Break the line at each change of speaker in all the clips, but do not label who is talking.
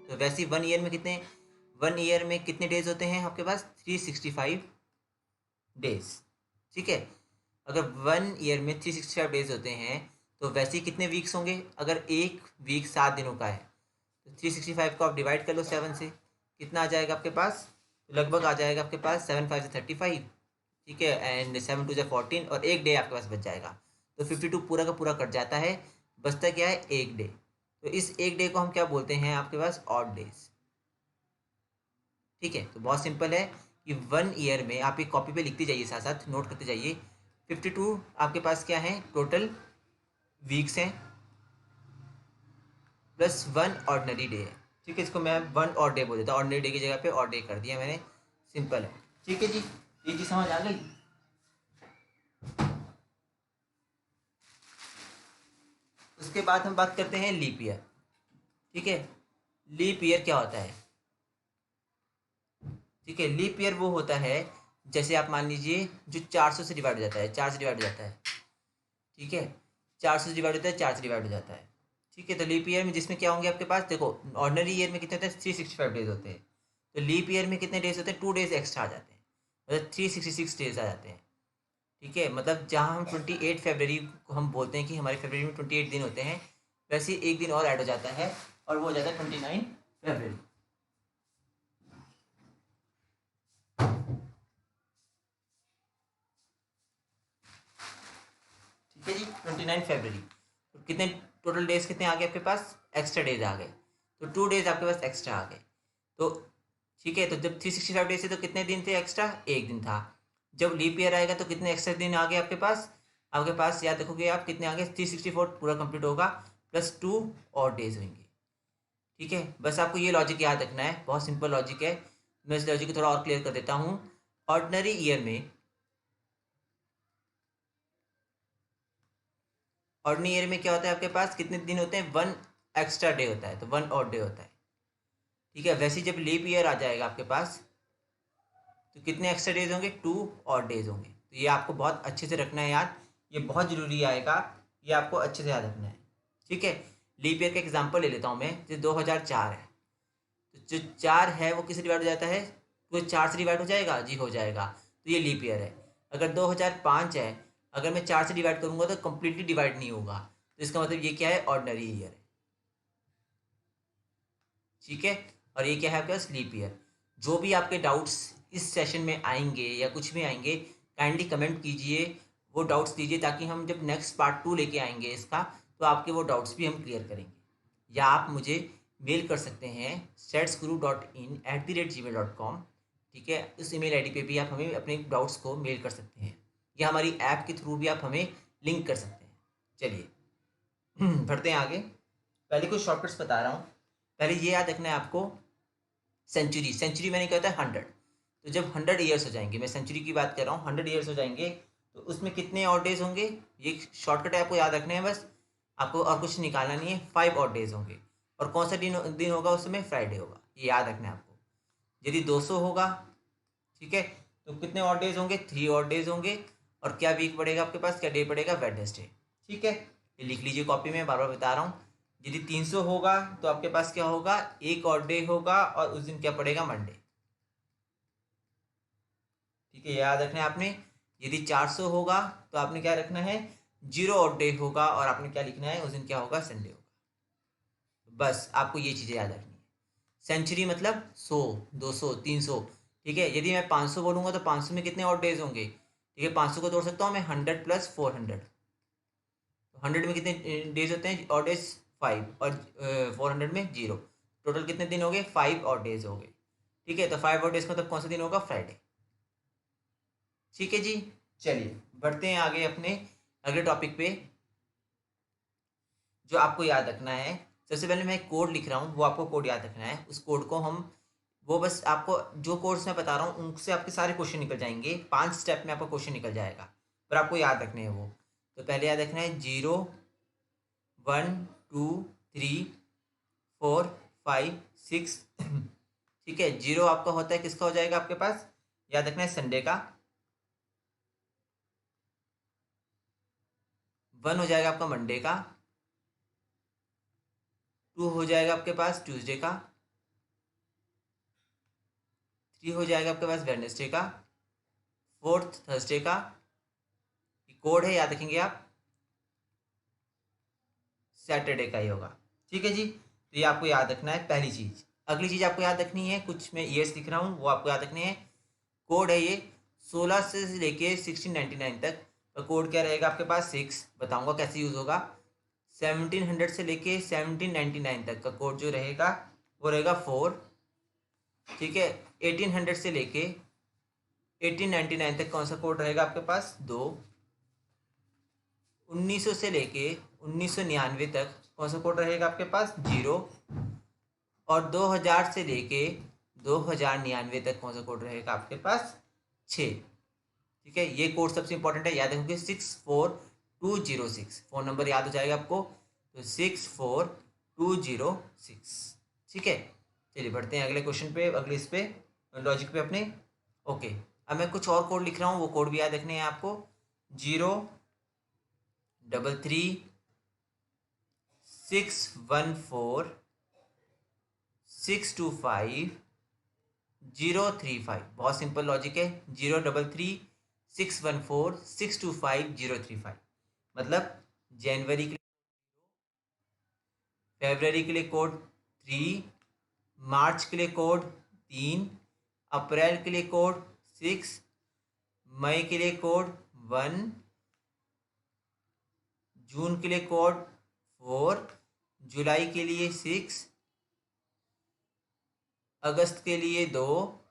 तो वैसे ही 1 ईयर में कितने डेज होते हैं आपके पास? 365 डेज। ठीक है, अगर 1 ईयर में 365 डेज होते हैं तो वैसे ही कितने वीक्स होंगे? अगर एक वीक 7 दिनों का है तो 365 को आप डिवाइड कर लो 7 से, कितना आ जाएगा आपके पास? लगभग आ जाएगा आपके पास 7 5 से 35। ठीक है, एंड 7 2 14 और एक डे आपके पास बच जाएगा। तो 52 पूरा का पूरा कट जाता है, बचता क्या है? एक डे। तो इस एक डे को हम क्या बोलते हैं आपके पास? Odd days. ठीक है, तो बहुत सिंपल है कि 1 ईयर में आप एक कॉपी पे लिखते जाइए, साथ साथ नोट करते जाइए। 52 आपके पास क्या है? टोटल वीक्स हैं प्लस 1 ऑर्डनरी डे है। ठीक है, इसको मैं 1 और डे बोल देता हूँ, ऑर्डनरी डे की जगह पे और डे कर दिया मैंने, सिंपल है। ठीक है जी, ये चीज़ समझ आ गई। उसके बाद हम बात करते हैं लीप ईयर। ठीक है, लीप ईयर क्या होता है? ठीक है, लीप ईयर वो होता है जैसे आप मान लीजिए जो 400 से डिवाइड हो जाता है, 4 से डिवाइड हो जाता है। ठीक है, 400 से डिवाइड होता है, 4 से डिवाइड हो जाता है। ठीक है, तो लीप ईयर में जिसमें क्या होंगे आपके पास? देखो, ऑर्डिनरी ईयर में कितने होते हैं? 365 डेज होते हैं। तो लीप ईयर में कितने डेज होते हैं? 2 डेज एक्स्ट्रा आ जाते हैं, मतलब 366 डेज आ जाते हैं। ठीक है, मतलब जहाँ हम 28 फरवरी को हम बोलते हैं कि हमारे फरवरी में 28 दिन होते हैं, वैसे ही एक दिन और ऐड हो जाता है और वो हो जाता है 29 फरवरी। ठीक है जी, 29 फरवरी। तो कितने टोटल डेज कितने आ गए आपके पास? एक्स्ट्रा डेज आ गए, तो 2 डेज आपके पास एक्स्ट्रा आ गए। तो ठीक है, तो जब 365 डेज थे तो कितने दिन थे एक्स्ट्रा? एक दिन था। जब लीप ईयर आएगा तो कितने एक्स्ट्रा दिन आ गए आपके पास? आपके पास याद रखोगे आप कितने आ गए? 364 पूरा कंप्लीट होगा प्लस 2 और डेज होंगे। ठीक है, बस आपको ये लॉजिक याद रखना है, बहुत सिंपल लॉजिक है। मैं इस लॉजिक को थोड़ा और क्लियर कर देता हूँ। ऑर्डिनरी ईयर में, ऑर्डिनरी ईयर में क्या होता है आपके पास? कितने दिन होते हैं? 1 एक्स्ट्रा डे होता है, तो 1 और डे होता है। ठीक है, वैसे ही जब लीप ईयर आ जाएगा आपके पास तो कितने एक्स्ट्रा डेज होंगे? 2 और डेज होंगे। तो ये आपको बहुत अच्छे से रखना है याद, ये बहुत जरूरी आएगा, ये आपको अच्छे से याद रखना है। ठीक है, लीप ईयर का एग्जांपल ले लेता हूँ मैं, जैसे 2004 है, तो जो 4 है वो किससे डिवाइड हो जाता है? वो 4 से डिवाइड हो जाएगा जी, हो जाएगा, तो ये लीप ईयर है। अगर 2005 है, अगर मैं 4 से डिवाइड करूंगा तो कंप्लीटली डिवाइड नहीं होगा, तो इसका मतलब ये क्या है? ऑर्डिनरी ईयर है। ठीक है, और ये क्या है आपके पास? Leap year. जो भी आपके डाउट्स इस सेशन में आएंगे या कुछ भी आएंगे, काइंडली कमेंट कीजिए, वो डाउट्स दीजिए, ताकि हम जब नेक्स्ट पार्ट 2 लेके आएंगे इसका, तो आपके वो डाउट्स भी हम क्लियर करेंगे। या आप मुझे मेल कर सकते हैं setsguru.in@gmail.com। ठीक है, उस ईमेल आईडी पे भी आप हमें अपने डाउट्स को मेल कर सकते हैं, या हमारी ऐप के थ्रू भी आप हमें लिंक कर सकते हैं। चलिए बढ़ते हैं आगे। पहले कुछ शॉर्टकट्स बता रहा हूँ। पहले ये याद रखना है आपको, सेंचुरी, सेंचुरी मैंने क्या होता है? 100। तो जब 100 ईयर्स हो जाएंगे, मैं सेंचुरी की बात कर रहा हूँ, 100 ईयर्स हो जाएंगे तो उसमें कितने और डेज होंगे? ये शॉर्टकट है, आपको याद रखना है बस, आपको और कुछ निकालना नहीं है। 5 और डेज होंगे, और कौन सा दिन दिन होगा उसमें? फ्राइडे होगा, ये याद रखना है आपको। यदि 200 होगा, ठीक है, तो कितने और डेज होंगे? 3 और डेज होंगे। और क्या वीक पड़ेगा आपके पास? क्या डे पड़ेगा? वेडनेसडे। ठीक है, ये लिख लीजिए कॉपी में, बार बार बता रहा हूँ। यदि 300 होगा तो आपके पास क्या होगा? एक और डे होगा, और उस दिन क्या पड़ेगा? मंडे। ठीक है, याद रखना है आपने। यदि 400 होगा तो आपने क्या रखना है? 0 और डे होगा, और आपने क्या लिखना है? उस दिन क्या होगा? संडे होगा। बस आपको ये चीज़ें याद रखनी है। सेंचुरी मतलब 100, 200, 300। ठीक है, यदि मैं 500 बोलूँगा तो 500 में कितने और डेज होंगे? ठीक है, 500 को तोड़ सकता हूँ मैं 100 + 400। तो 100 में कितने डेज होते हैं और डेज? 5, और 400 में 0। टोटल कितने दिन हो गए? 5 और डेज हो गए। ठीक है, तो 5 और डेज का मतलब कौन सा दिन होगा? फ्राइडे। ठीक है जी, चलिए बढ़ते हैं आगे अपने अगले टॉपिक पे। जो आपको याद रखना है, सबसे पहले मैं एक कोड लिख रहा हूँ, वो आपको कोड याद रखना है। उस कोड को हम, वो बस आपको जो कोड्स मैं बता रहा हूँ उनसे आपके सारे क्वेश्चन निकल जाएंगे, 5 स्टेप में आपका क्वेश्चन निकल जाएगा, पर आपको याद रखने हैं वो। तो पहले याद रखना है 0 1 2 3 4 5 6। ठीक है, 0 आपका होता है, किसका हो जाएगा आपके पास? याद रखना है संडे का। 1 हो जाएगा आपका मंडे का। 2 हो जाएगा आपके पास ट्यूसडे का। 3 हो जाएगा आपके पास वेडनेसडे का, 4th थर्सडे का। कोड है, याद रखेंगे आप, सैटरडे का ही होगा। ठीक है जी, तो ये आपको याद रखना है पहली चीज़। अगली चीज़ आपको याद रखनी है, कुछ मैं ईयर्स लिख रहा हूँ वो आपको याद रखने हैं। कोड है ये 16 से लेके 1699 तक का कोड क्या रहेगा आपके पास 6, बताऊंगा कैसे यूज़ होगा। 1700 से लेके 1799 तक का कोड जो रहेगा वो रहेगा 4। ठीक है, 1800 से लेके 1899 तक कौन सा कोड रहेगा आपके पास 2। 1900 से लेके 1999 तक कौन सा कोड रहेगा आपके पास 0। और 2000 से लेके 2099 तक कौन सा कोड रहेगा आपके पास 6। ठीक है, ये कोड सबसे इंपॉर्टेंट है, याद रखोगे 64206, फ़ोन नंबर याद हो जाएगा आपको, तो 64206। ठीक है, चलिए बढ़ते हैं अगले क्वेश्चन पे, अगले इस पे लॉजिक पे अपने। ओके, अब मैं कुछ और कोड लिख रहा हूँ, वो कोड भी याद रखने हैं आपको। 033 614 625 035। बहुत सिंपल लॉजिक है। 033 614 625 035, मतलब जनवरी के लिए, फरवरी के लिए कोड 3, मार्च के लिए कोड 3, अप्रैल के लिए कोड 6, मई के लिए कोड 1, जून के लिए कोड 4, जुलाई के लिए 6, अगस्त के लिए 2।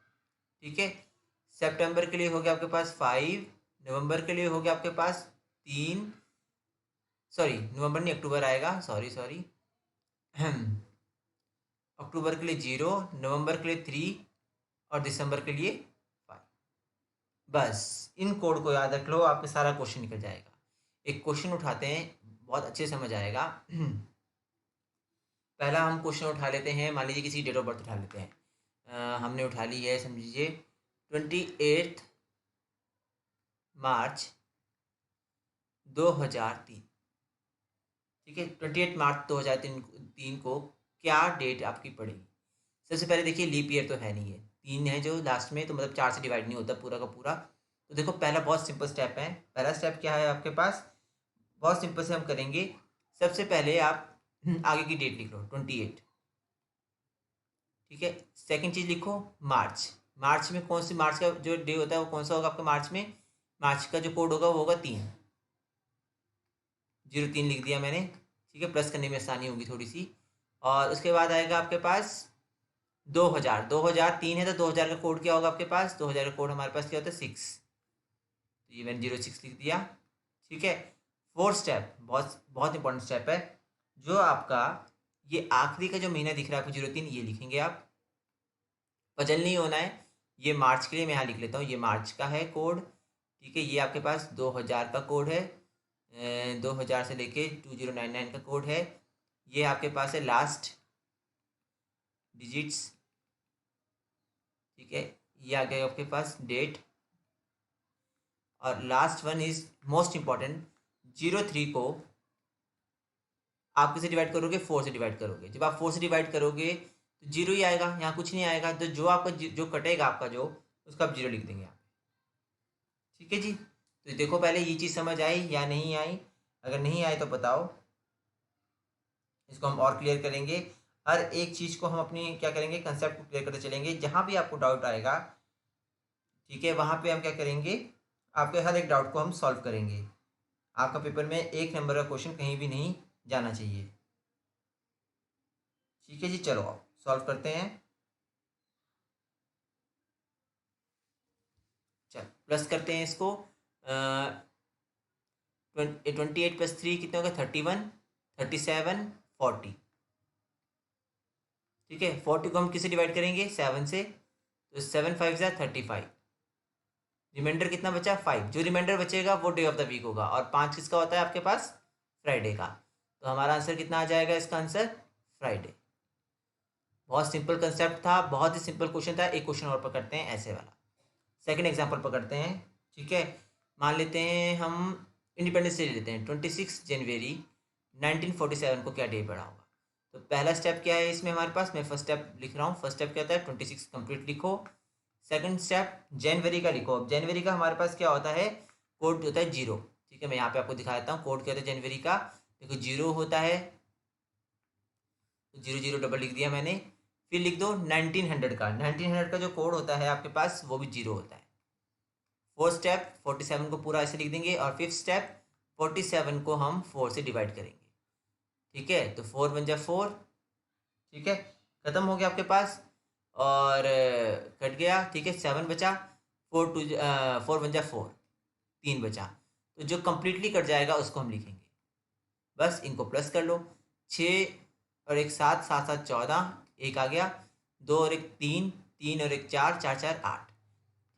ठीक है, सितंबर के लिए हो गया आपके पास 5, नवंबर के लिए हो गया आपके पास 3, सॉरी नवंबर नहीं अक्टूबर आएगा, सॉरी अक्टूबर के लिए 0, नवंबर के लिए 3 और दिसंबर के लिए 5। बस इन कोड को याद रख लो, आपके सारा क्वेश्चन निकल जाएगा। एक क्वेश्चन उठाते हैं, बहुत अच्छे समझ आएगा। पहला हम क्वेश्चन उठा लेते हैं, मान लीजिए किसी डेट ऑफ बर्थ उठा लेते हैं। हमने उठा ली है, समझिए 28 मार्च 2003। ठीक है, 28 मार्च 2003 को क्या डेट आपकी पड़ेगी। सबसे पहले देखिए लीप ईयर तो है नहीं है, 3 है जो लास्ट में, तो मतलब 4 से डिवाइड नहीं होता पूरा का पूरा। तो देखो पहला बहुत सिंपल स्टेप है, पहला स्टेप क्या है आपके पास, बहुत सिंपल से हम करेंगे। सबसे पहले आप आगे की डेट लिख लो 28। ठीक है, सेकंड चीज़ लिखो मार्च। मार्च में कौन सी, मार्च का जो डे होता है वो कौन सा होगा आपका मार्च में, मार्च का जो कोड होगा वो होगा 3, 03 लिख दिया मैंने। ठीक है, प्लस करने में आसानी होगी थोड़ी सी। और उसके बाद आएगा आपके पास 2000, 2003 है तो 2000 का कोड क्या होगा आपके पास, 2000 का कोड हमारे पास क्या होता है 6, तो ये मैंने 06 लिख दिया। ठीक है, फोर्थ स्टेप बहुत बहुत इंपॉर्टेंट स्टेप है, जो आपका ये आखिरी का जो महीना दिख रहा है आपको 03, ये लिखेंगे आप, पजल नहीं होना है। ये मार्च के लिए मैं यहाँ लिख लेता हूँ, ये मार्च का है कोड। ठीक है, ये आपके पास 2000 का कोड है, 2000 से लेके 2099 का कोड है। ये आपके पास है लास्ट डिजिट्स। ठीक है, ये आ गया आपके पास डेट। और last one is most important, 03 को आप किसे डिवाइड करोगे, 4 से डिवाइड करोगे। जब आप 4 से डिवाइड करोगे तो 0 ही आएगा, यहाँ कुछ नहीं आएगा, तो जो आपका जो कटेगा आपका जो, उसका आप 0 लिख देंगे आप। ठीक है जी, तो देखो पहले ये चीज़ समझ आई या नहीं आई, अगर नहीं आई तो बताओ, इसको हम और क्लियर करेंगे। हर एक चीज़ को हम अपनी क्या करेंगे, कंसेप्ट को क्लियर करते चलेंगे, जहाँ भी आपको डाउट आएगा ठीक है, वहाँ पे हम क्या करेंगे, आपके हर एक डाउट को हम सॉल्व करेंगे। आपका पेपर में 1 नंबर का क्वेश्चन कहीं भी नहीं जाना चाहिए। ठीक है जी, चलो आप सॉल्व करते हैं। चल प्लस करते हैं इसको, 28 + 3 कितने होगा 31, 37, 40। ठीक है, 40 को हम किससे डिवाइड करेंगे 7 से, तो 7 5 ज़ा 35। रिमाइंडर कितना बचा 5, जो रिमाइंडर बचेगा वो डे ऑफ द वीक होगा, और 5 किसका होता है आपके पास फ्राइडे का। तो हमारा आंसर कितना आ जाएगा, इसका आंसर फ्राइडे। बहुत सिंपल कंसेप्ट था, बहुत ही सिंपल क्वेश्चन था। एक क्वेश्चन और पकड़ते हैं ऐसे वाला, सेकंड एग्जांपल पकड़ते हैं। ठीक है, मान लेते हैं हम इंडिपेंडेंस डे ले लेते हैं, 26 जनवरी 1947 को क्या डे पड़ा होगा। तो पहला स्टेप क्या है इसमें हमारे पास, मैं फर्स्ट स्टेप लिख रहा हूँ। फर्स्ट स्टेप क्या होता है 26 कंप्लीट लिखो, सेकंड स्टेप जनवरी का लिखो। अब जनवरी का हमारे पास क्या होता है, कोड होता है 0। ठीक है, मैं यहाँ पे आपको दिखा देता हूँ कोड क्या होता है जनवरी का। देखो 0 होता है, 0 0 डबल लिख दिया मैंने। फिर लिख दो 1900 का। 1900 का जो कोड होता है आपके पास वो भी 0 होता है। फोर्थ स्टेप 47 को पूरा ऐसे लिख देंगे, और फिफ्थ स्टेप 47 को हम 4 से डिवाइड करेंगे। ठीक है, तो 4 बन जाए 4। ठीक है, खत्म हो गया आपके पास, और कट गया। ठीक है, 7 बचा, 4 बन जाए 4, 3 बचा। तो जो कंप्लीटली कट जाएगा उसको हम लिखेंगे। बस इनको प्लस कर लो, 6 और एक 7, 7 7 14, एक आ गया, 2 और एक 3, 3 और एक 4, 4 4 8।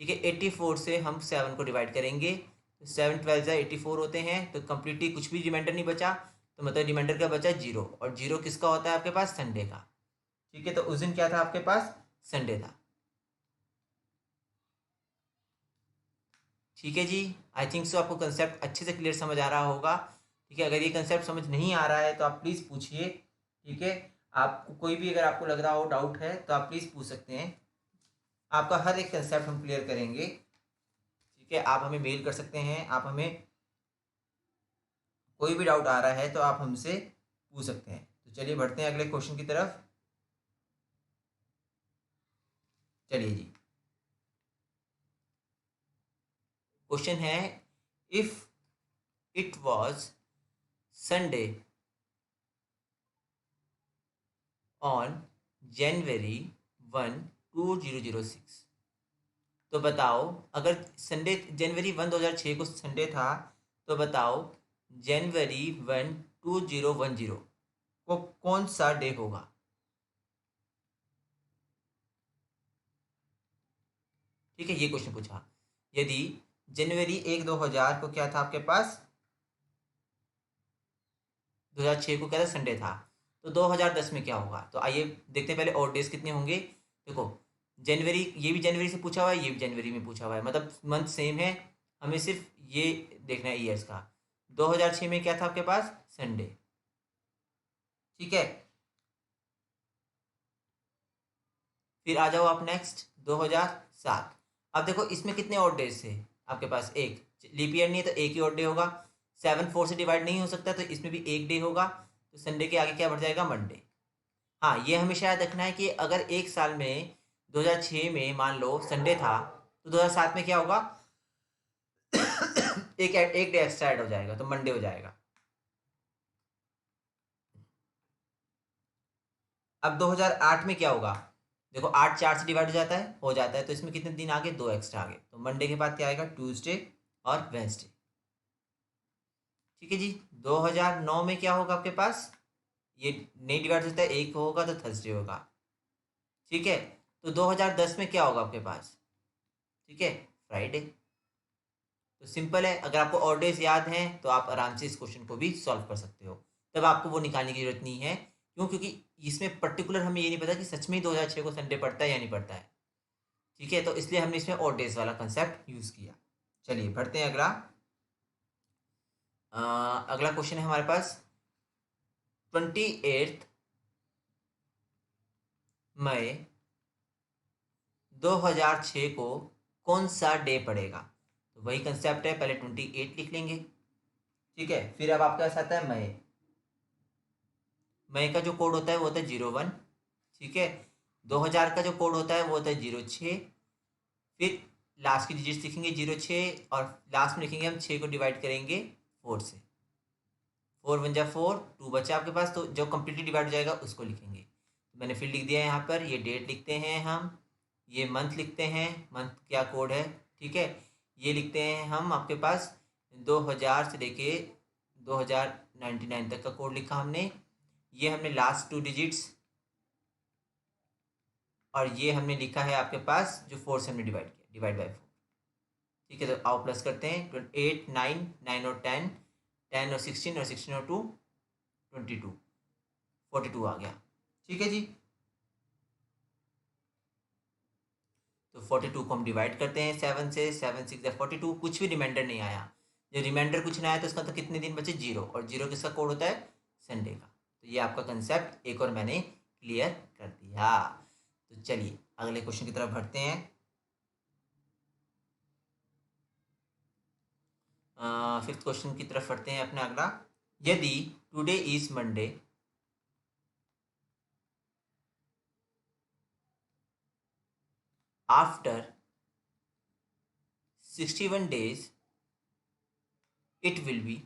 ठीक है, 84 से हम 7 को डिवाइड करेंगे, तो 7 12 84 होते हैं। तो कंप्लीटली कुछ भी रिमाइंडर नहीं बचा, तो मतलब रिमाइंडर का बचा 0, और 0 किसका होता है आपके पास, संडे का। ठीक है, तो उस दिन क्या था आपके पास, संडे था। ठीक है जी, आई थिंक सो आपको कंसेप्ट अच्छे से क्लियर समझ आ रहा होगा। ठीक है, अगर ये कंसेप्ट समझ नहीं आ रहा है तो आप प्लीज़ पूछिए। ठीक है, आपको कोई भी अगर आपको लग रहा हो डाउट है तो आप प्लीज़ पूछ सकते हैं, आपका हर एक कंसेप्ट हम क्लियर करेंगे। ठीक है, आप हमें मेल कर सकते हैं, आप हमें कोई भी डाउट आ रहा है तो आप हमसे पूछ सकते हैं। तो चलिए बढ़ते हैं अगले क्वेश्चन की तरफ। चलिए जी, क्वेश्चन है, if it was Sunday on January 1, 2006, तो बताओ अगर संडे January 1 2006 को संडे था, तो बताओ January 1 2010 को कौन सा डे होगा। ठीक है, ये क्वेश्चन पूछा। यदि January 1 2000 को क्या था आपके पास, 2006 को क्या था, संडे था, तो 2010 में क्या होगा। तो आइए देखते हैं पहले और डेज कितने होंगे। देखो जनवरी, ये भी जनवरी से पूछा हुआ है, ये भी जनवरी में पूछा हुआ है, मतलब मंथ सेम है, हमें सिर्फ ये देखना है ईयर्स का। 2006 में क्या था आपके पास, संडे। ठीक है, फिर आ जाओ आप नेक्स्ट 2007। अब देखो इसमें कितने और डेज थे आपके पास, एक, लीप ईयर नहीं है तो एक ही और डे होगा। 7 4 से डिवाइड नहीं हो सकता, तो इसमें भी एक डे होगा, तो संडे के आगे क्या बढ़ जाएगा, मंडे। हाँ, ये हमेशा याद रखना है कि अगर एक साल में 2006 में मान लो संडे था, तो 2007 में क्या होगा, एक डे एक्स्ट्रा ऐड हो जाएगा, तो मंडे हो जाएगा। अब 2008 में क्या होगा, देखो 8 4 से डिवाइड हो जाता है, तो इसमें कितने दिन आगे, 2 एक्स्ट्रा आगे, तो मंडे के बाद क्या आएगा, ट्यूसडे और वेंसडे। ठीक है जी, 2009 में क्या होगा आपके पास, ये नहीं डिवाइड होता है, एक होगा तो थर्सडे होगा। ठीक है, तो 2010 में क्या होगा आपके पास, ठीक है, फ्राइडे। तो सिंपल है, अगर आपको और डेज याद हैं तो आप आराम से इस क्वेश्चन को भी सॉल्व कर सकते हो। तब आपको वो निकालने की जरूरत नहीं है, क्यों, क्योंकि इसमें पर्टिकुलर हमें ये नहीं पता कि सच में ही 2006 को संडे पड़ता है या नहीं पड़ता है। ठीक है, तो इसलिए हमने इसमें और डेज वाला कंसेप्ट यूज़ किया। चलिए बढ़ते हैं अगला। अगला क्वेश्चन है हमारे पास, 28 मई 2006 को कौन सा डे पड़ेगा। तो वही कंसेप्ट है, पहले 28 लिख लेंगे। ठीक है, फिर अब आपके पास आता है मई। मई का जो कोड होता है वो होता है 01। ठीक है, 2000 का जो कोड होता है वो होता है 06। फिर लास्ट की डिजिट्स लिखेंगे 06, और लास्ट में लिखेंगे हम 6 को डिवाइड करेंगे 4 से। 4 बन जाए 4, 2 बचा आपके पास, तो जो कम्प्लीटली डिवाइड हो जाएगा उसको लिखेंगे। तो मैंने फिर लिख दिया है यहाँ पर, ये डेट लिखते हैं हम, ये मंथ लिखते हैं, मंथ क्या कोड है। ठीक है, ये लिखते हैं हम आपके पास 2000 से लेके 2099 तक का कोड लिखा हमने। ये हमने लास्ट 2 डिजिट्स, और ये हमने लिखा है आपके पास जो 4 से हमने डिवाइड किया, डिवाइड बाई 4। ठीक है, तो आओ प्लस करते हैं, 8 9 9 और 10, 10 और 16, और 16 और 2 22, 42 आ गया। ठीक है जी, तो 42 को हम डिवाइड करते हैं 7 से, 7 6 42, कुछ भी रिमाइंडर नहीं आया। जब रिमाइंडर कुछ नहीं आया तो उसका तो कितने दिन बचे, 0, और 0 किसका कोड होता है, संडे का। तो ये आपका कंसेप्ट एक और मैंने क्लियर कर दिया। तो चलिए अगले क्वेश्चन की तरफ बढ़ते हैं। फिफ्थ क्वेश्चन की तरफ बढ़ते हैं अपना अगला। यदि today is Monday, after 61 days it will be.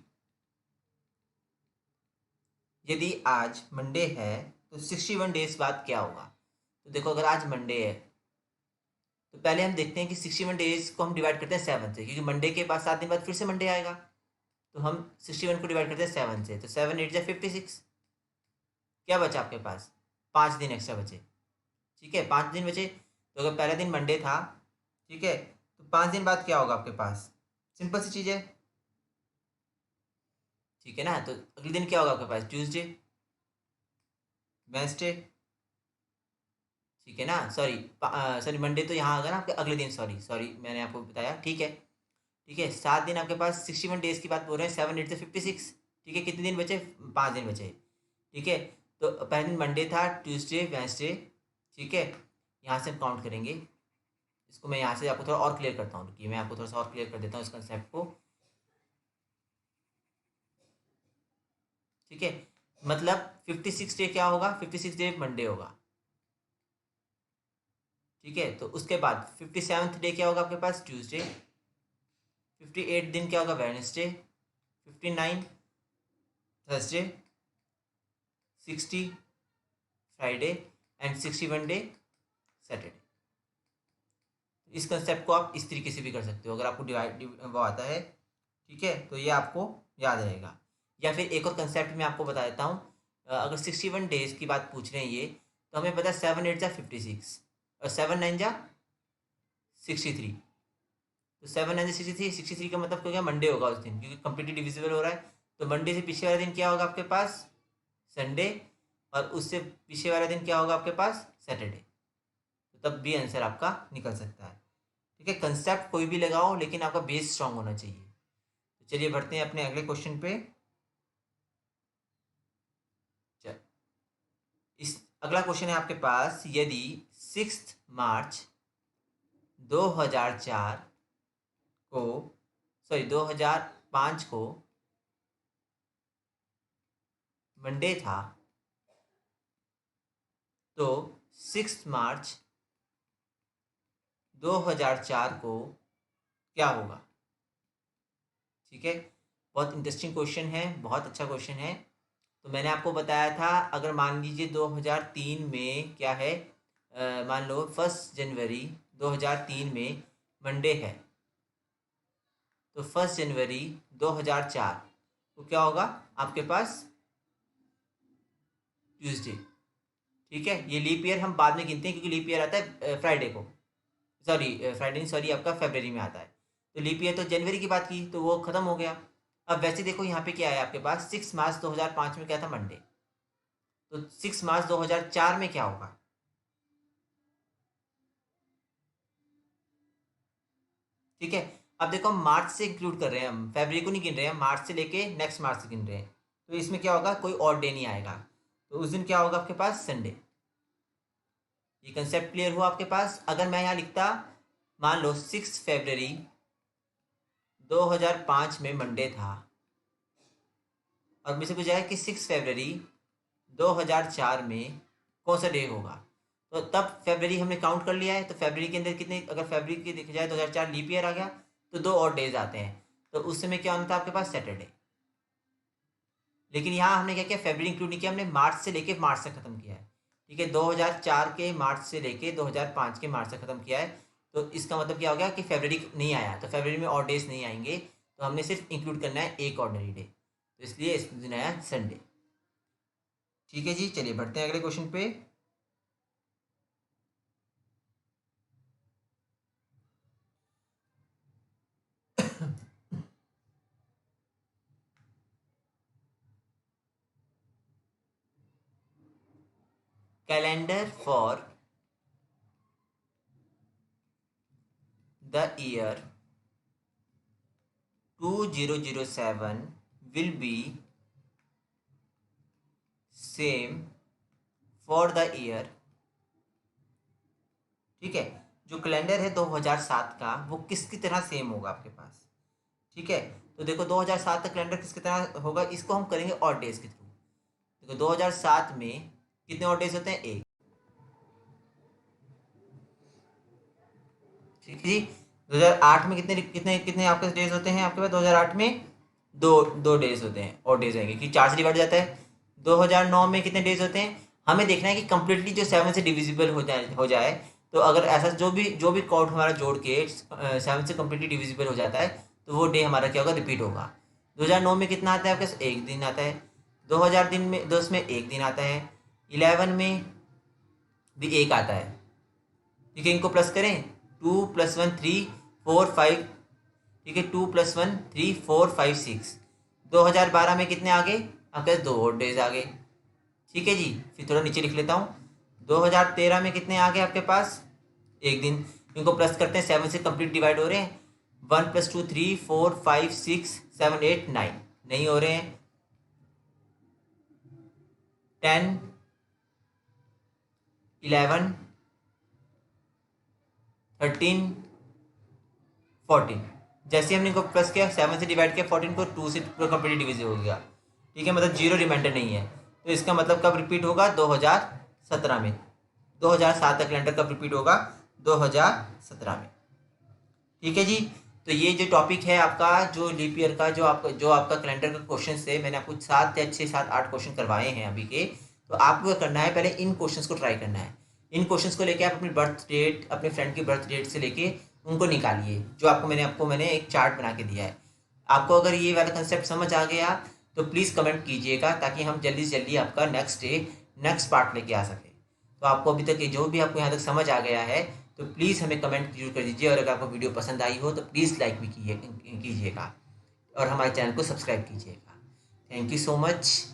यदि आज मंडे है तो 61 डेज बाद क्या होगा? तो देखो, अगर आज मंडे है तो पहले हम देखते हैं कि 61 डेज को हम डिवाइड करते हैं 7 से, क्योंकि मंडे के बाद 7 दिन बाद फिर से मंडे आएगा। तो हम 61 को डिवाइड करते हैं 7 से, तो 7 8 जा 56। क्या बचा आपके पास? 5 दिन एक्स्ट्रा बचे। ठीक है, 5 दिन बचे। तो अगर पहला दिन मंडे था, ठीक है, तो 5 दिन बाद क्या होगा आपके पास? सिंपल सी चीज़ है, ठीक है ना। तो अगले दिन क्या होगा आपके पास? ट्यूसडे, वेंसडे, ठीक है ना। सॉरी मंडे तो यहाँ आएगा ना आपके अगले दिन। सॉरी सॉरी मैंने आपको बताया, ठीक है। ठीक है, 7 दिन आपके पास, 61 डेज की बात बोल रहे हैं, 7 8 से 56। ठीक है, कितने दिन बचे? 5 दिन बचे। ठीक है, तो पहले दिन मंडे था, ट्यूसडे, वेंसडे, ठीक है। यहाँ से हम काउंट करेंगे। इसको मैं यहाँ से आपको थोड़ा और क्लियर करता हूँ, कि मैं आपको थोड़ा सा और क्लियर कर देता हूँ इस कंसेप्ट को। ठीक है, मतलब 56 डे क्या होगा? 56 डे मंडे होगा। ठीक है, तो उसके बाद 57th डे क्या होगा आपके पास? ट्यूसडे। 58 दिन क्या होगा? Wednesday. 59 Thursday. 60 Friday. And 61 day Saturday. इस कंसेप्ट को आप इस तरीके से भी कर सकते हो, अगर आपको डिवाइड वो आता है, ठीक है, तो ये आपको याद रहेगा। या फिर एक और कंसेप्ट मैं आपको बता देता हूँ। अगर 61 डेज की बात पूछ रहे हैं ये, तो हमें पता है 7 8 जा 56 और 7 9 जा 63। तो 7 9 जा 63, 63 का मतलब क्या? मंडे होगा उस दिन, क्योंकि कंप्लीटली डिविजिबल हो रहा है। तो मंडे से पीछे वाला दिन क्या होगा आपके पास? संडे। और उससे पीछे वाला दिन क्या होगा आपके पास? सैटरडे। तो तब भी आंसर आपका निकल सकता है। ठीक है, कंसेप्ट कोई भी लगाओ, लेकिन आपका बेस स्ट्रांग होना चाहिए। तो चलिए बढ़ते हैं अपने अगले क्वेश्चन पे। चल, इस अगला क्वेश्चन है आपके पास। यदि 6 मार्च 2004 को, सॉरी 2005 को मंडे था, तो 6 मार्च 2004 को क्या होगा? ठीक है, बहुत इंटरेस्टिंग क्वेश्चन है, बहुत अच्छा क्वेश्चन है। तो मैंने आपको बताया था, अगर मान लीजिए 2003 में क्या है, मान लो 1 जनवरी 2003 में मंडे है, तो 1 जनवरी 2004 को क्या होगा आपके पास? ट्यूसडे। ठीक है, ये लीप ईयर हम बाद में गिनते हैं, क्योंकि लीप ईयर आता है फ्राइडे को। सॉरी फ्राइडे नहीं, सॉरी आपका फरवरी में आता है। तो लीप ईयर तो जनवरी की बात की, तो वो खत्म हो गया। अब वैसे देखो यहाँ पे क्या है आपके पास, 6 मार्च 2005 में क्या था? मंडे। तो 6 मार्च 2004 में क्या होगा? ठीक है, अब देखो हम मार्च से इंक्लूड कर रहे हैं, हम फरवरी को नहीं गिन रहे हैं, मार्च से लेके नेक्स्ट मार्च से गिन रहे हैं। तो इसमें क्या होगा? कोई और डे नहीं आएगा, तो उस दिन क्या होगा आपके पास? संडे। ये कंसेप्ट क्लियर हुआ आपके पास? अगर मैं यहाँ लिखता, मान लो 6 फरवरी 2005 में मंडे था, और मुझसे पूछा है कि 6 फरवरी 2004 में कौन सा डे होगा, तो तब फरवरी हमने काउंट कर लिया है। तो फरवरी के अंदर कितने, अगर फरवरी की देखा जाए 2004 लीप ईयर आ गया, तो 2 और डेज आते हैं। तो उस समय क्या होना था आपके पास? सैटरडे। लेकिन यहाँ हमने क्या किया? फरवरी इंक्लूड नहीं किया, हमने मार्च से लेके मार्च तक खत्म किया है। ठीक है, 2004 के मार्च से लेके 2005 के मार्च तक खत्म किया है। तो इसका मतलब क्या हो गया कि फरवरी नहीं आया, तो फरवरी में और डेज नहीं आएंगे, तो हमने सिर्फ इंक्लूड करना है एक ऑर्डिनरी डे। तो इसलिए इस दिन आया संडे। ठीक है जी, चलिए बढ़ते हैं अगले क्वेश्चन पे। Calendar for the year 2007 will be same for the year। ठीक है, जो कैलेंडर है 2007 का, वो किसकी तरह सेम होगा आपके पास? ठीक है, तो देखो 2007 का कैलेंडर किसकी तरह होगा, इसको हम करेंगे ऑड डेज के थ्रू। देखो 2007 में कितने ऑड डेज होते हैं, एक। ठीक है जी। 2008 में कितने कितने कितने आपके डेज होते हैं आपके पास, 2008 में दो दो डेज होते हैं, ऑड डेज आएंगे कि 4 से डिवाइड हो जाता है। 2009 में कितने डेज होते हैं, हमें देखना है कि कंप्लीटली जो 7 से डिविजिबल हो जाए। तो अगर ऐसा जो भी काउंट हमारा जोड़ के 7 से कंप्लीटली डिविजिबल हो जाता है तो वो डे हमारा क्या होगा, रिपीट होगा। 2009 में कितना आता है आपके पास, एक दिन आता है। 2000 दिन में 10 में एक दिन आता है। 11 में भी एक आता है। ठीक है, इनको प्लस करें, 2 + 1 3 4 5। ठीक है, 2 + 1 3 4 5 6। 2012 में कितने आ गए आपके पास, 2 और डेज आ गए। ठीक है जी, फिर थोड़ा नीचे लिख लेता हूँ। 2013 में कितने आ गए आपके पास, एक दिन। इनको प्लस करते हैं, 7 से कंप्लीट डिवाइड हो रहे हैं। 1 + 2 3 4 5 6 7 8 9 नहीं हो रहे हैं। 10 11 13 14। जैसे हमने इनको प्लस किया, 7 से डिवाइड किया 14 को, 2 से पूरा कंप्लीट डिविजन हो गया। ठीक है, मतलब जीरो रिमाइंडर नहीं है। तो इसका मतलब कब रिपीट होगा, 2017 में। 2007 का कैलेंडर कब रिपीट होगा, 2017 में। ठीक है जी। तो ये जो टॉपिक है आपका, जो लीप ईयर का, जो आपका कैलेंडर का क्वेश्चन से मैंने आपको 7 या 6 7 8 क्वेश्चन करवाए हैं अभी के। तो आपको क्या करना है, पहले इन क्वेश्चंस को ट्राई करना है। इन क्वेश्चंस को लेके आप अपनी बर्थ डेट, अपने फ्रेंड की बर्थ डेट से लेके उनको निकालिए, जो मैंने एक चार्ट बना के दिया है। आपको अगर ये वाला कंसेप्ट समझ आ गया तो प्लीज़ कमेंट कीजिएगा, ताकि हम जल्दी से जल्दी आपका नेक्स्ट पार्ट लेके आ सकें। तो आपको अभी तक जो भी आपको यहाँ तक समझ आ गया है तो प्लीज़ हमें कमेंट जरूर कर दीजिए, और अगर आपको वीडियो पसंद आई हो तो प्लीज़ लाइक भी कीजिएगा, और हमारे चैनल को सब्सक्राइब कीजिएगा। Thank you so much.